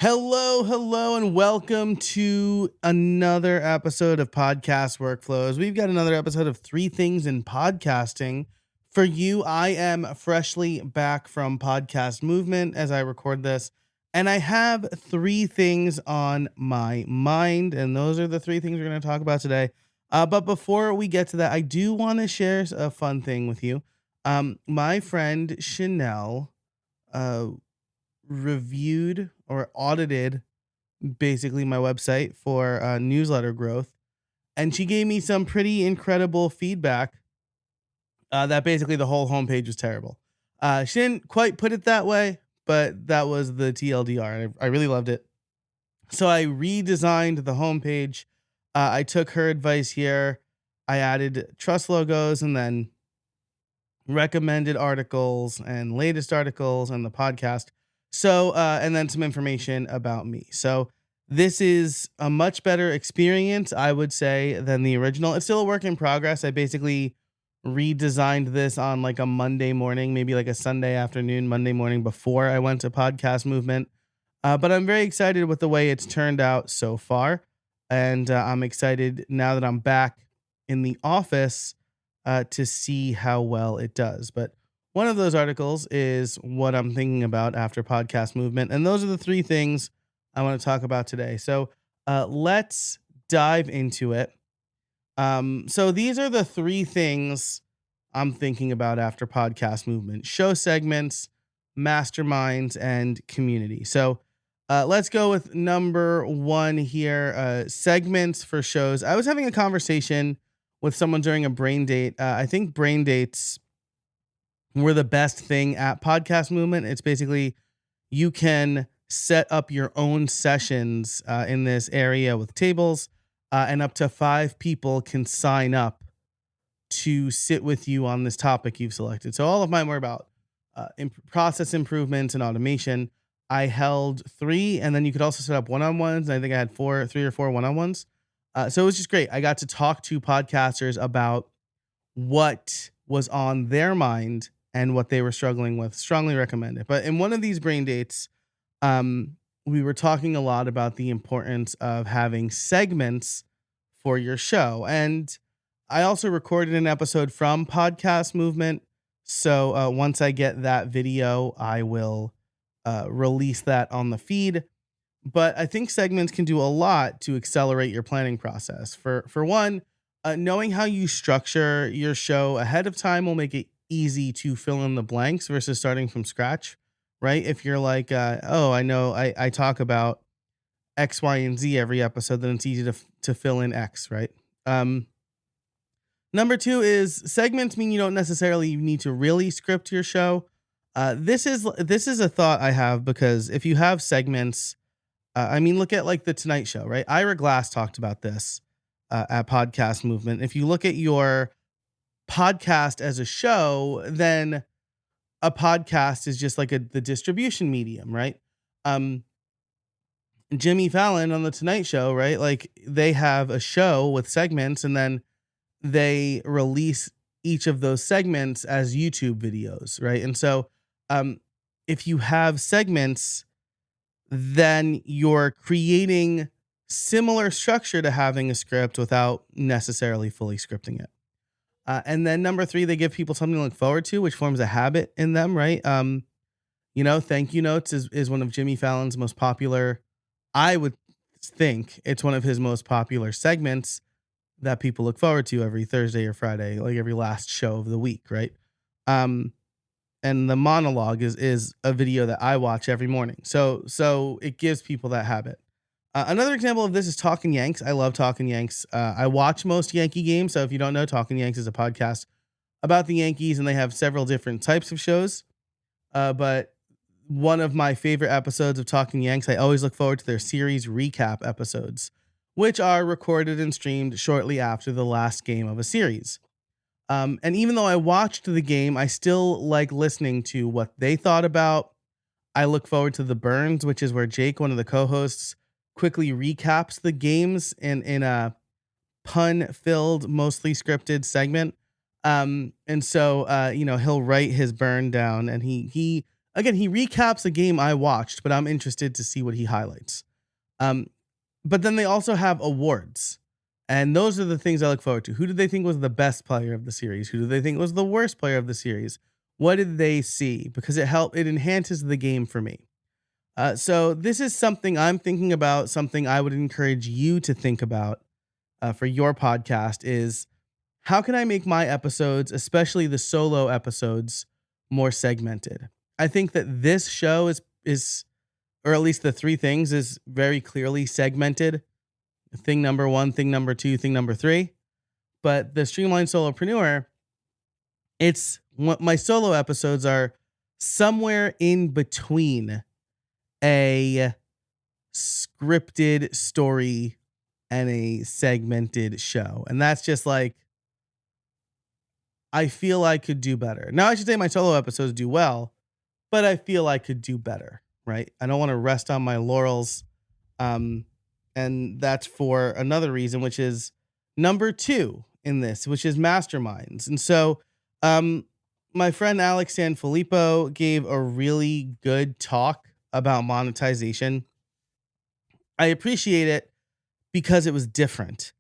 Hello, and welcome to another episode of Podcast Workflows. We've got another episode of Three Things in Podcasting for you. I am freshly back from Podcast Movement as I record this, and I have three things on my mind, and those are the three things we're going to talk about today. But before we get to that, I do want to share a fun thing with you. My friend Chanel uh, reviewed or audited basically my website for newsletter growth, and she gave me some pretty incredible feedback that basically the whole homepage was terrible. She didn't quite put it that way, but that was the TLDR, and I really loved it. So I redesigned the homepage. I took her advice here. I added trust logos and then recommended articles and latest articles and the podcast. So, and then some information about me. So, this is a much better experience, I would say, than the original. It's still a work in progress. I basically redesigned this on like a Monday morning, maybe like a Sunday afternoon, Monday morning before I went to Podcast Movement. But I'm very excited with the way it's turned out so far. And I'm excited now that I'm back in the office to see how well it does. But one of those articles is what I'm thinking about after Podcast Movement. And those are the three things I want to talk about today. So let's dive into it. So these are the three things I'm thinking about after Podcast Movement: show segments, masterminds, and community. So let's go with number one here, segments for shows. I was having a conversation with someone during a brain date. I think brain dates were the best thing at Podcast Movement. It's basically you can set up your own sessions in this area with tables, and up to 5 people can sign up to sit with you on this topic you've selected. So all of mine were about process improvements and automation. I held 3, and then you could also set up one-on-ones. I think I had 3 or 4 one-on-ones. So it was just great. I got to talk to podcasters about what was on their mind and what they were struggling with. Strongly recommend it. But in one of these brain dates, we were talking a lot about the importance of having segments for your show. And I also recorded an episode from Podcast Movement. So once I get that video, I will release that on the feed. But I think segments can do a lot to accelerate your planning process. For one, knowing how you structure your show ahead of time will make it easy to fill in the blanks versus starting from scratch, right? If you're like, oh, I know I talk about X, Y, and Z every episode, then it's easy to fill in X, right? Number 2 is segments mean you don't necessarily need to really script your show. This is a thought I have, because if you have segments, I mean, look at like the Tonight Show, right? Ira Glass talked about this at Podcast Movement. If you look at your podcast as a show, then a podcast is just like the distribution medium, right? Jimmy Fallon on the Tonight Show, right? Like they have a show with segments, and then they release each of those segments as YouTube videos, right? And so if you have segments, then you're creating similar structure to having a script without necessarily fully scripting it. And then number 3, they give people something to look forward to, which forms a habit in them, right? Thank you notes is one of Jimmy Fallon's most popular. I would think it's one of his most popular segments that people look forward to every Thursday or Friday, like every last show of the week, right? And the monologue is a video that I watch every morning. So it gives people that habit. Another example of this is Talkin' Yanks. I love Talkin' Yanks. I watch most Yankee games. So if you don't know, Talkin' Yanks is a podcast about the Yankees, and they have several different types of shows. But one of my favorite episodes of Talkin' Yanks, I always look forward to their series recap episodes, which are recorded and streamed shortly after the last game of a series. And even though I watched the game, I still like listening to what they thought about. I look forward to the Burns, which is where Jake, one of the co-hosts, quickly recaps the games in a pun-filled, mostly scripted segment. And so he'll write his burn down, and he Again, he recaps a game I watched, but I'm interested to see what he highlights. Um, but then they also have awards. And those are the things I look forward to. Who did they think was the best player of the series? Who do they think was the worst player of the series? What did they see? Because it enhances the game for me. So this is something I'm thinking about, something I would encourage you to think about for your podcast is how can I make my episodes, especially the solo episodes, more segmented? I think that this show is or at least the three things is very clearly segmented. Thing number one, thing number two, thing number three. But the Streamlined Solopreneur, it's what my solo episodes are somewhere in between a scripted story and a segmented show. And that's just like, I feel I could do better. Now, I should say my solo episodes do well, but I feel I could do better, right? I don't want to rest on my laurels. And that's for another reason, which is number 2 in this, which is masterminds. And so, my friend Alex Sanfilippo gave a really good talk about monetization. I appreciate it because it was different.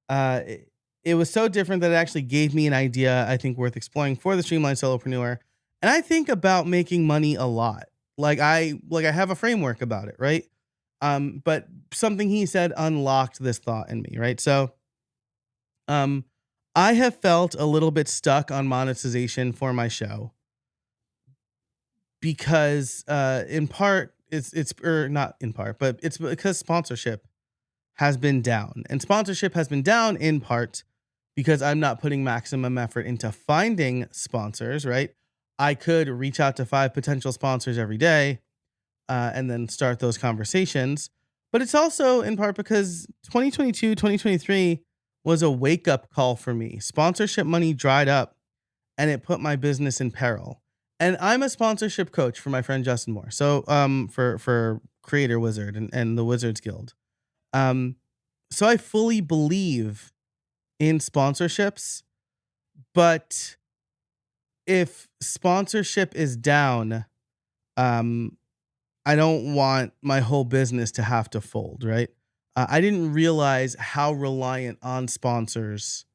It was so different that it actually gave me an idea I think worth exploring for the Streamlined Solopreneur. And I think about making money a lot. Like I have a framework about it, right? But something he said unlocked this thought in me, right? So, I have felt a little bit stuck on monetization for my show because, in part, it's or not in part, but it's because sponsorship has been down, and sponsorship has been down in part because I'm not putting maximum effort into finding sponsors, right? I could reach out to 5 potential sponsors every day, and then start those conversations. But it's also in part because 2022, 2023 was a wake up call for me. Sponsorship money dried up and it put my business in peril. And I'm a sponsorship coach for my friend Justin Moore. So for Creator Wizard and the Wizards Guild. So I fully believe in sponsorships, but if sponsorship is down, I don't want my whole business to have to fold, right? I didn't realize how reliant on sponsors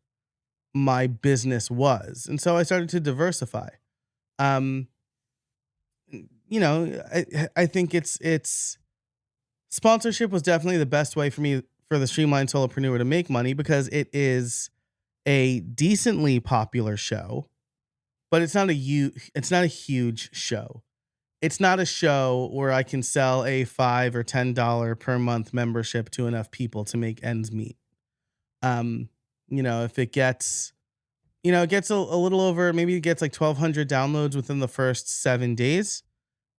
my business was. And so I started to diversify. Um, I think it's sponsorship was definitely the best way for me for the Streamlined Solopreneur to make money because it is a decently popular show, but it's not a huge show. It's not a show where I can sell a $5 or $10 per month membership to enough people to make ends meet. If it gets, it gets a little over, maybe it gets like 1,200 downloads within the first 7 days.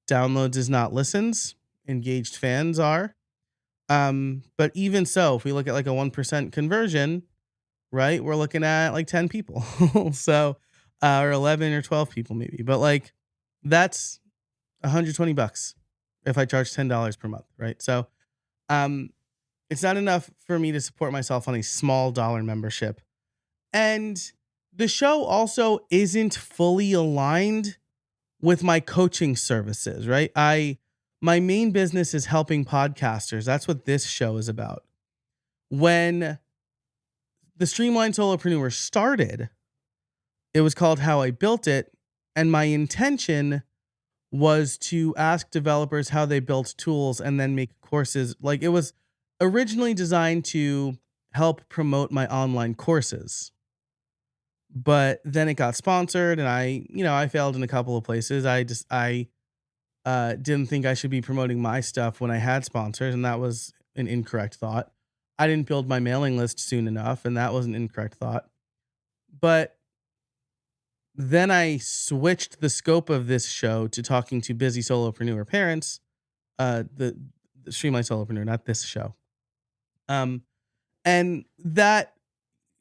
Downloads is not listens. Engaged fans are. But even so, if we look at like a 1% conversion, right, we're looking at like 10 people. So, or 11 or 12 people maybe. But like, that's $120 if I charge $10 per month, right? So, it's not enough for me to support myself on a small dollar membership. And the show also isn't fully aligned with my coaching services, right? My main business is helping podcasters. That's what this show is about. When the Streamlined Solopreneur started, it was called How I Built It, and my intention was to ask developers how they built tools and then make courses. Like it was originally designed to help promote my online courses. But then it got sponsored and I failed in a couple of places. I didn't think I should be promoting my stuff when I had sponsors, and that was an incorrect thought. I didn't build my mailing list soon enough, and that was an incorrect thought. But then I switched the scope of this show to talking to busy solopreneur parents, the Streamlined Solopreneur, not this show. And that,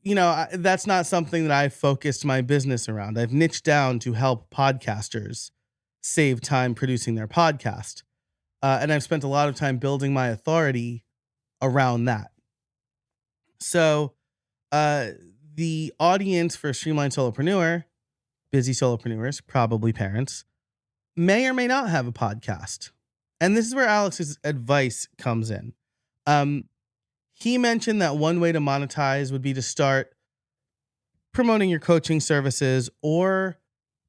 that's not something that I've focused my business around. I've niched down to help podcasters save time producing their podcast. And I've spent a lot of time building my authority around that. So the audience for Streamlined Solopreneur, busy solopreneurs, probably parents, may or may not have a podcast. And this is where Alex's advice comes in. He mentioned that one way to monetize would be to start promoting your coaching services or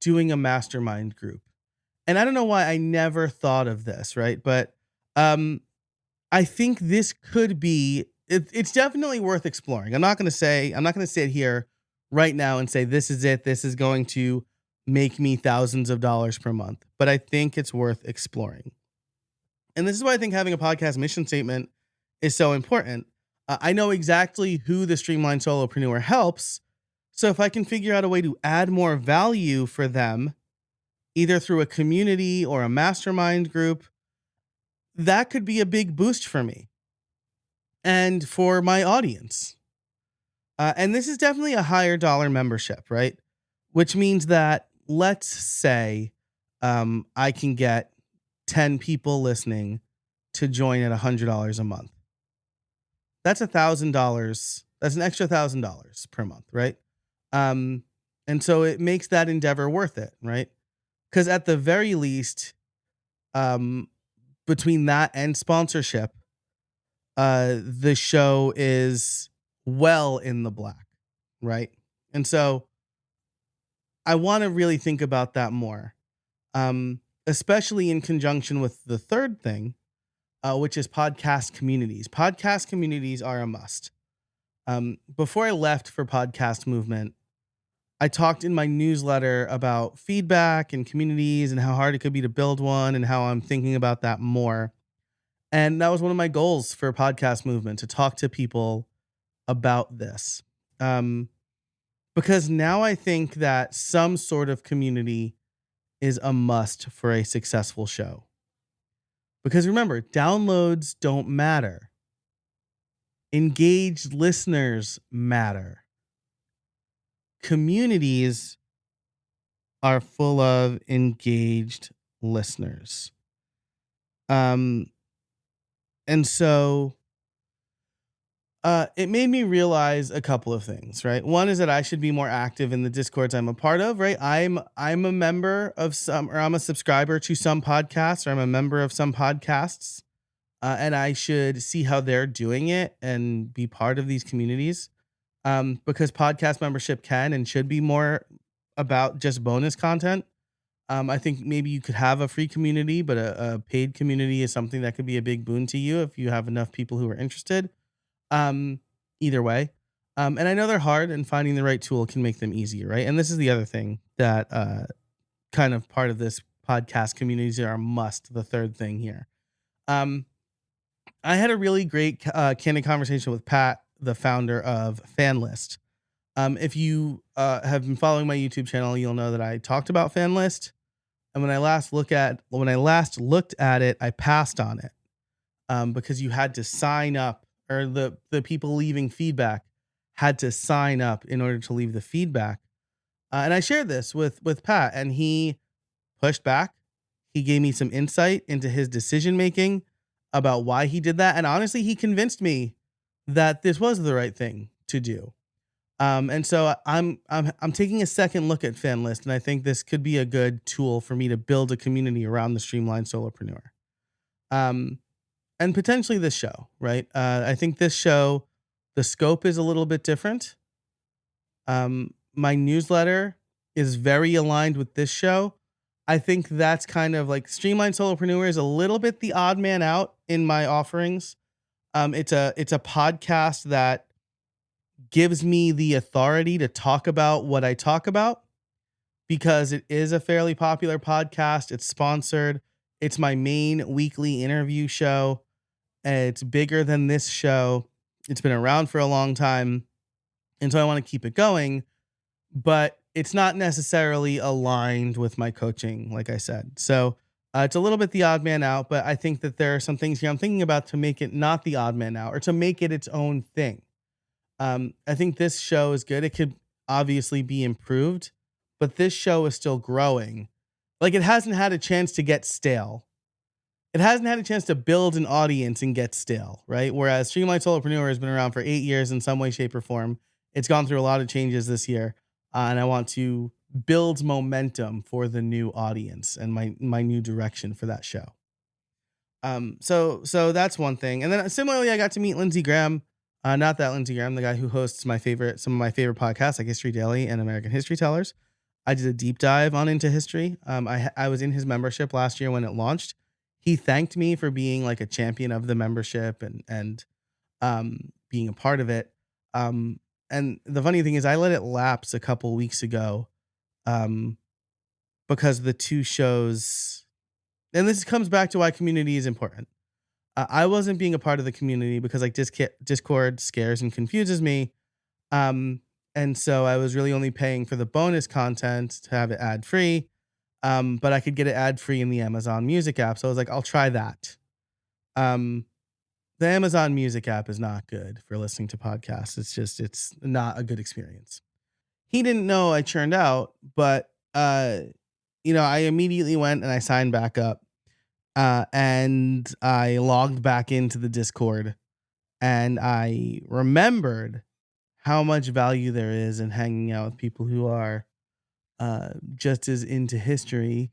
doing a mastermind group. And I don't know why I never thought of this, right? But I think this could be, it's definitely worth exploring. I'm not going to sit here right now and say, this is it. This is going to make me thousands of dollars per month. But I think it's worth exploring. And this is why I think having a podcast mission statement is so important. I know exactly who the Streamlined Solopreneur helps. So if I can figure out a way to add more value for them, either through a community or a mastermind group, that could be a big boost for me and for my audience. And this is definitely a higher dollar membership, right? Which means that, let's say I can get 10 people listening to join at $100 a month. That's $1,000. That's an extra $1,000 per month, right? And so it makes that endeavor worth it, right? Because at the very least, between that and sponsorship, the show is well in the black, right? And so I want to really think about that more, especially in conjunction with the third thing, which is podcast communities. Podcast communities are a must. Before I left for Podcast Movement, I talked in my newsletter about feedback and communities and how hard it could be to build one and how I'm thinking about that more. And that was one of my goals for Podcast Movement, to talk to people about this. Because now I think that some sort of community is a must for a successful show. Because remember, downloads don't matter. Engaged listeners matter. Communities are full of engaged listeners. And so it made me realize a couple of things, right? One is that I should be more active in the Discords I'm a part of, right? I'm a member of some, or I'm a subscriber to some podcasts, or I'm a member of some podcasts, and I should see how they're doing it and be part of these communities, because podcast membership can and should be more about just bonus content. I think maybe you could have a free community, but a paid community is something that could be a big boon to you if you have enough people who are interested. Either way. And I know they're hard, and finding the right tool can make them easier, right? And this is the other thing that kind of part of this podcast communities are a must, the third thing here. I had a really great candid conversation with Pat, the founder of FanList. If you have been following my YouTube channel, you'll know that I talked about FanList. And when I last looked at it, I passed on it because you had to sign up, or the people leaving feedback had to sign up in order to leave the feedback. And I shared this with Pat, and he pushed back. He gave me some insight into his decision making about why he did that. And honestly, he convinced me that this was the right thing to do. And so I'm taking a second look at FanList, and I think this could be a good tool for me to build a community around the Streamlined Solopreneur. And potentially this show, right? I think this show, the scope is a little bit different. My newsletter is very aligned with this show. I think that's kind of like Streamlined Solopreneur is a little bit the odd man out in my offerings. It's a podcast that gives me the authority to talk about what I talk about because it is a fairly popular podcast. It's sponsored. It's my main weekly interview show. It's bigger than this show. It's been around for a long time. And so I want to keep it going, but it's not necessarily aligned with my coaching, like I said. So it's a little bit the odd man out, but I think that there are some things here I'm thinking about to make it not the odd man out, or to make it its own thing. I think this show is good. It could obviously be improved, but this show is still growing. Like, it hasn't had a chance to get stale. It hasn't had a chance to build an audience and get stale, right? Whereas Streamlined Solopreneur has been around for 8 years in some way, shape, or form. It's gone through a lot of changes this year, and I want to builds momentum for the new audience and my new direction for that show. So that's one thing. And then similarly, I got to meet Lindsey Graham. Not that Lindsey Graham, the guy who hosts some of my favorite podcasts like History Daily and American History Tellers. I did a deep dive on Into History. I was in his membership last year when it launched. He thanked me for being like a champion of the membership and being a part of it. And the funny thing is, I let it lapse a couple weeks ago, um, because the two shows, and this comes back to why community is important. I wasn't being a part of the community because like Discord scares and confuses me. Um, and so I was really only paying for the bonus content to have it ad free. But I could get it ad free in the Amazon Music app. So I was like, I'll try that. Um, the Amazon Music app is not good for listening to podcasts. It's not a good experience. He didn't know I churned out, but I immediately went and I signed back up. And I logged back into the Discord and I remembered how much value there is in hanging out with people who are just as into history,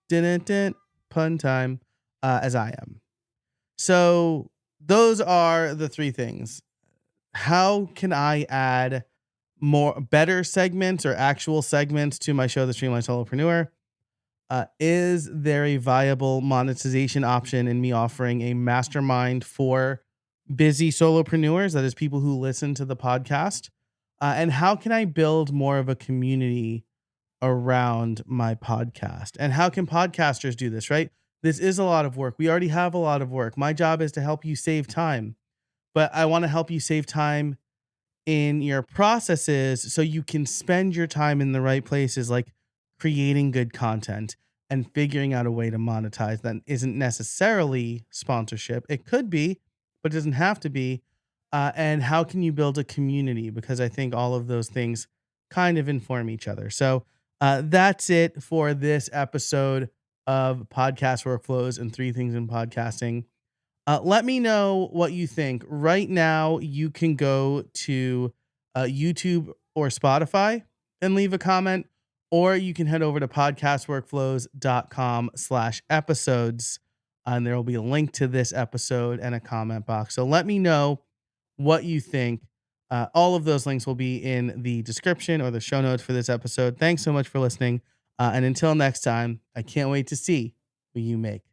pun time, as I am. So those are the three things. How can I add better segments or actual segments to my show, The Streamlined Solopreneur? Is there a viable monetization option in me offering a mastermind for busy solopreneurs, that is people who listen to the podcast? And how can I build more of a community around my podcast? And how can podcasters do this, right? This is a lot of work. We already have a lot of work. My job is to help you save time, but I want to help you save time in your processes so you can spend your time in the right places, like creating good content and figuring out a way to monetize that isn't necessarily sponsorship. It could be, but it doesn't have to be. And how can you build a community? Because I think all of those things kind of inform each other. So that's it for this episode of Podcast Workflows and Three Things in Podcasting. Let me know what you think. Right now, you can go to YouTube or Spotify and leave a comment, or you can head over to podcastworkflows.com/episodes, and there will be a link to this episode and a comment box. So let me know what you think. All of those links will be in the description or the show notes for this episode. Thanks so much for listening. And until next time, I can't wait to see what you make.